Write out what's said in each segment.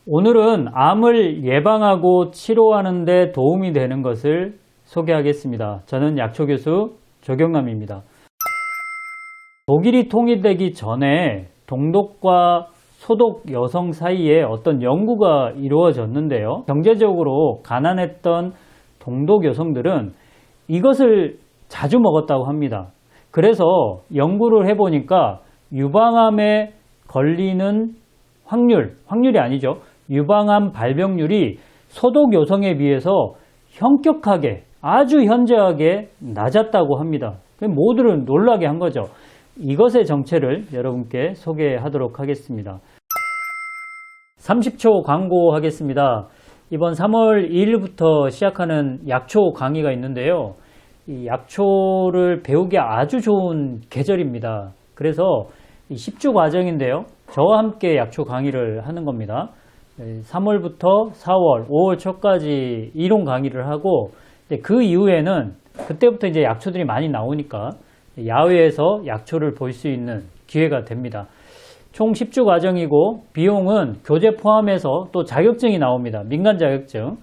오늘은 암을 예방하고 치료하는 데 도움이 되는 것을 소개하겠습니다. 저는 약초교수 조경남입니다. 독일이 통일되기 전에 동독과 소독 여성 사이에 어떤 연구가 이루어졌는데요. 경제적으로 가난했던 동독 여성들은 이것을 자주 먹었다고 합니다. 그래서 연구를 해보니까 유방암에 걸리는 확률이 아니죠. 유방암 발병률이 소독 여성에 비해서 현격하게 아주 현저하게 낮았다고 합니다. 모두를 놀라게 한 거죠. 이것의 정체를 여러분께 소개하도록 하겠습니다. 30초 광고하겠습니다. 이번 3월 2일부터 시작하는 약초 강의가 있는데요. 이 약초를 배우기 아주 좋은 계절입니다. 그래서 10주 과정인데요. 저와 함께 약초 강의를 하는 겁니다. 3월부터 4월, 5월 초까지 이론 강의를 하고 그 이후에는 그때부터 이제 약초들이 많이 나오니까 야외에서 약초를 볼 수 있는 기회가 됩니다. 총 10주 과정이고 비용은 교재 포함해서 또 자격증이 나옵니다. 민간 자격증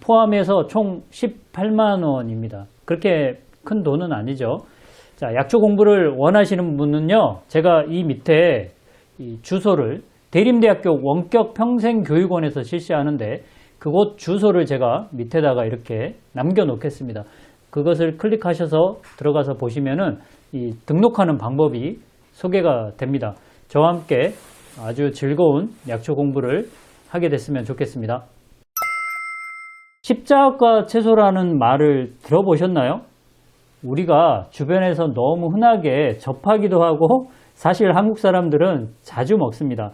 포함해서 총 18만 원입니다. 그렇게 큰 돈은 아니죠. 자, 약초 공부를 원하시는 분은요, 제가 이 밑에 이 주소를 대림대학교 원격평생교육원에서 실시하는데 그곳 주소를 제가 밑에다가 이렇게 남겨 놓겠습니다. 그것을 클릭하셔서 들어가서 보시면은 이 등록하는 방법이 소개가 됩니다. 저와 함께 아주 즐거운 약초 공부를 하게 됐으면 좋겠습니다. 십자가 채소라는 말을 들어보셨나요? 우리가 주변에서 너무 흔하게 접하기도 하고 사실 한국 사람들은 자주 먹습니다.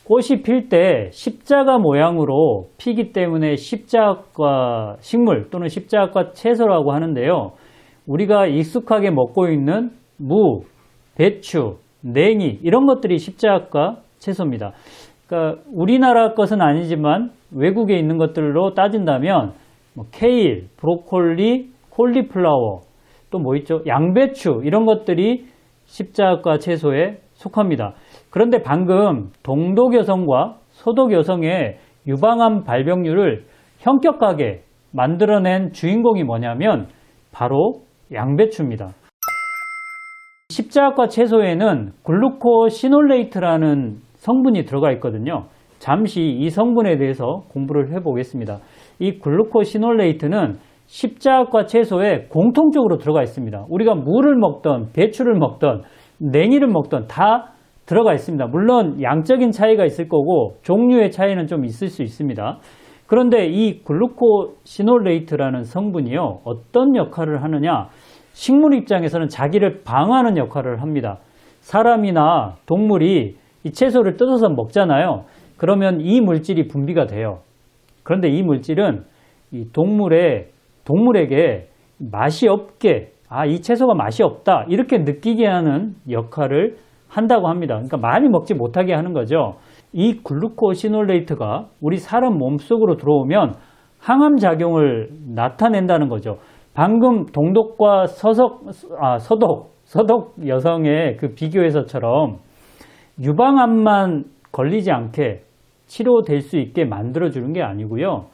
꽃이 필 때 십자가 모양으로 피기 때문에 십자가 식물 또는 십자가 채소라고 하는데요. 우리가 익숙하게 먹고 있는 무, 배추, 냉이 이런 것들이 십자가 채소입니다. 그러니까 우리나라 것은 아니지만 외국에 있는 것들로 따진다면 케일, 브로콜리, 콜리플라워 또 뭐 있죠? 양배추 이런 것들이 십자가 채소에 속합니다. 그런데 방금 동독 여성과 소독 여성의 유방암 발병률을 현격하게 만들어낸 주인공이 뭐냐면 바로 양배추입니다. 십자가 채소에는 글루코시놀레이트라는 성분이 들어가 있거든요. 잠시 이 성분에 대해서 공부를 해보겠습니다. 이 글루코시놀레이트는 십자가 채소에 공통적으로 들어가 있습니다. 우리가 무를 먹던 배추를 먹던 냉이를 먹던 다 들어가 있습니다. 물론 양적인 차이가 있을 거고 종류의 차이는 좀 있을 수 있습니다. 그런데 이 글루코시놀레이트라는 성분이요, 어떤 역할을 하느냐? 식물 입장에서는 자기를 방어하는 역할을 합니다. 사람이나 동물이 이 채소를 뜯어서 먹잖아요. 그러면 이 물질이 분비가 돼요. 그런데 이 물질은 이 동물에게 맛이 없게, 이 채소가 맛이 없다 이렇게 느끼게 하는 역할을 한다고 합니다. 그러니까 많이 먹지 못하게 하는 거죠. 이 글루코시놀레이트가 우리 사람 몸속으로 들어오면 항암 작용을 나타낸다는 거죠. 방금 동독과 서독 여성의 그 비교에서처럼 유방암만 걸리지 않게 치료될 수 있게 만들어주는 게 아니고요.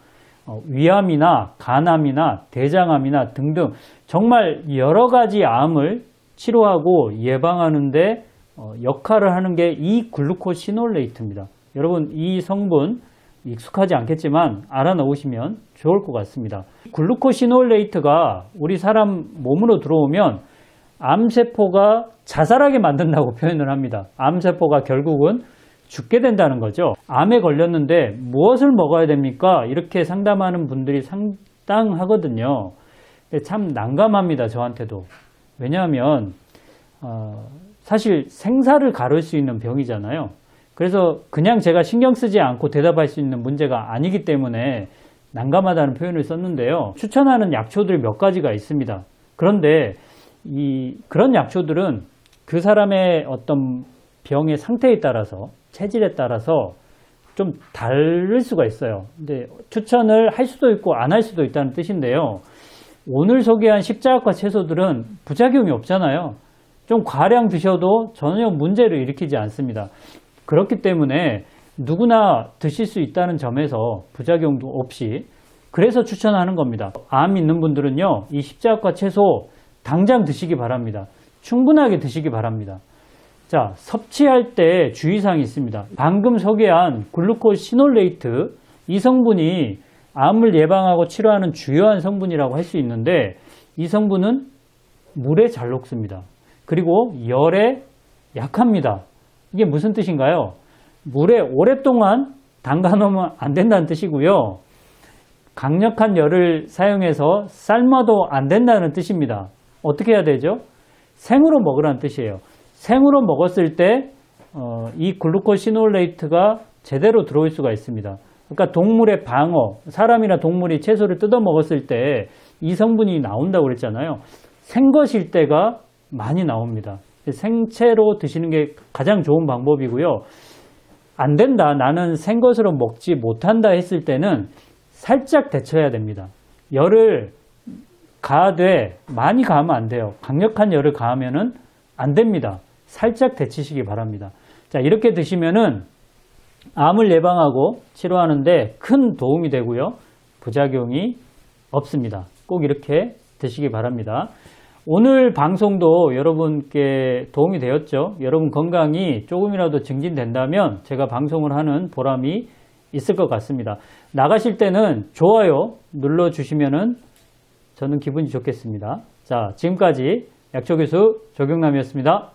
위암이나 간암이나 대장암이나 등등 정말 여러 가지 암을 치료하고 예방하는데 역할을 하는 게 이 글루코시놀레이트입니다. 여러분 이 성분 익숙하지 않겠지만 알아놓으시면 좋을 것 같습니다. 글루코시놀레이트가 우리 사람 몸으로 들어오면 암세포가 자살하게 만든다고 표현을 합니다. 암세포가 결국은 죽게 된다는 거죠. 암에 걸렸는데 무엇을 먹어야 됩니까? 이렇게 상담하는 분들이 상당하거든요. 참 난감합니다. 저한테도. 왜냐하면 사실 생사를 가를 수 있는 병이잖아요. 그래서 그냥 제가 신경 쓰지 않고 대답할 수 있는 문제가 아니기 때문에 난감하다는 표현을 썼는데요. 추천하는 약초들 몇 가지가 있습니다. 그런데 그런 약초들은 그 사람의 어떤 병의 상태에 따라서 체질에 따라서 좀 다를 수가 있어요. 근데 추천을 할 수도 있고 안 할 수도 있다는 뜻인데요. 오늘 소개한 십자가 채소들은 부작용이 없잖아요. 좀 과량 드셔도 전혀 문제를 일으키지 않습니다. 그렇기 때문에 누구나 드실 수 있다는 점에서 부작용도 없이 그래서 추천하는 겁니다. 암 있는 분들은요, 이 십자과 채소 당장 드시기 바랍니다. 충분하게 드시기 바랍니다. 자, 섭취할 때 주의사항이 있습니다. 방금 소개한 글루코시놀레이트, 이 성분이 암을 예방하고 치료하는 주요한 성분이라고 할 수 있는데 이 성분은 물에 잘 녹습니다. 그리고 열에 약합니다. 이게 무슨 뜻인가요? 물에 오랫동안 담가 놓으면 안 된다는 뜻이고요. 강력한 열을 사용해서 삶아도 안 된다는 뜻입니다. 어떻게 해야 되죠? 생으로 먹으라는 뜻이에요. 생으로 먹었을 때 이 글루코시놀레이트가 제대로 들어올 수가 있습니다. 그러니까 동물의 방어, 사람이나 동물이 채소를 뜯어 먹었을 때 이 성분이 나온다고 그랬잖아요. 생것일 때가 많이 나옵니다. 생채로 드시는 게 가장 좋은 방법이고요. 안 된다, 나는 생것으로 먹지 못한다 했을 때는 살짝 데쳐야 됩니다. 열을 가하되 많이 가하면 안 돼요. 강력한 열을 가하면은 안 됩니다. 살짝 데치시기 바랍니다. 자, 이렇게 드시면은 암을 예방하고 치료하는데 큰 도움이 되고요. 부작용이 없습니다. 꼭 이렇게 드시기 바랍니다. 오늘 방송도 여러분께 도움이 되었죠? 여러분 건강이 조금이라도 증진된다면 제가 방송을 하는 보람이 있을 것 같습니다. 나가실 때는 좋아요 눌러주시면은 저는 기분이 좋겠습니다. 자, 지금까지 약초교수 조경남이었습니다.